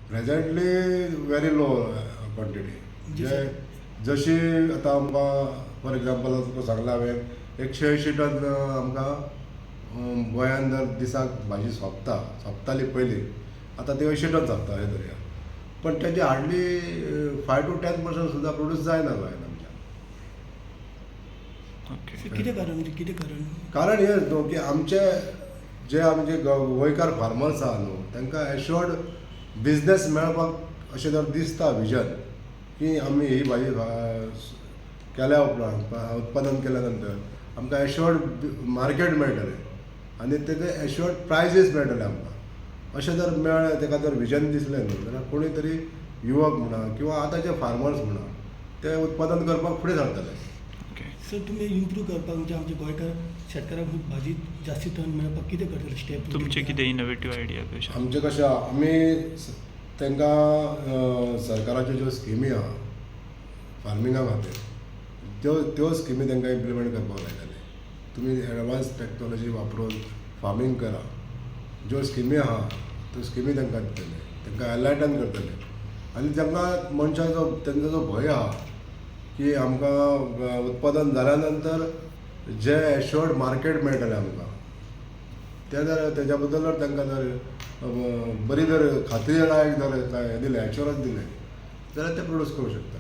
Presently very low quantity. जशी आतां आमकां फॉर एग्जाम्पल तुका सांगला हांवें 180 टन आमकां गोंयांत जर दिसाक भाजी सोंपताली पयलीं, आतां ती 80 टन सोंपता हे धरया. पण तेजे हार्डली 5 to 10% सुद्दां प्रोड्यूस जायना गोंयांत आमच्या. कितें कारण कितें कारण? कारण हेंच न्हू की आमचे आमचे गोंयकार फार्मर्स आहा न्हू, तांकां एश्योर्ड बिजनेस मेळपाक अशें जर दिसता विजन की आमी ही भाजी केल्या उपरांत उत्पादन केल्या नंतर आमकां एश्योर्ड मार्केट मेळटलें आनी तेजे एश्योर्ड प्रायजीस मेळटले आमकां. अशें जर मेळ्ळें, ताका जर विजन दिसलें न्हू जाल्यार कोणूय तरी युवक म्हणा किंवा आतांचे फार्मर्स म्हणा ते उत्पादन करपाक फुडें सरतले. सर तुमी इम्प्रूव करपाक म्हणजे आमच्या गोंयकार शेतकारांक भाजी जास्ती टन मेळपाक कितें करतले स्टेप? तुमचे कितें इनोवेटीव आयडिया कशें? आमचें कशें आहा, आमी तांकां सरकाराच्यो ज्यो स्किमी आहा फार्मिंगा खातीर त्यो स्किमी तांकां इम्प्लिमेंट करपाक लायताले. तुमी एडवान्स टॅक्नॉलॉजी वापरून फार्मींग करा. ज्यो स्किमी आहा त्यो स्किमी तांकां दितले, तांकां एनलायटन करतले. आनी तांकां मनशाचो तेंचो जो भंय आहा की आमकां उत्पादन जाल्या नंतर जे एश्योर्ड मार्केट मेळटलें आमकां, तेज्या बद्दल जर तांकां जर बरी जर खात्रीलायक जर हें दिलें, एश्योरन्स दिलें जाल्यार ते प्रोड्यूस करूंक शकता.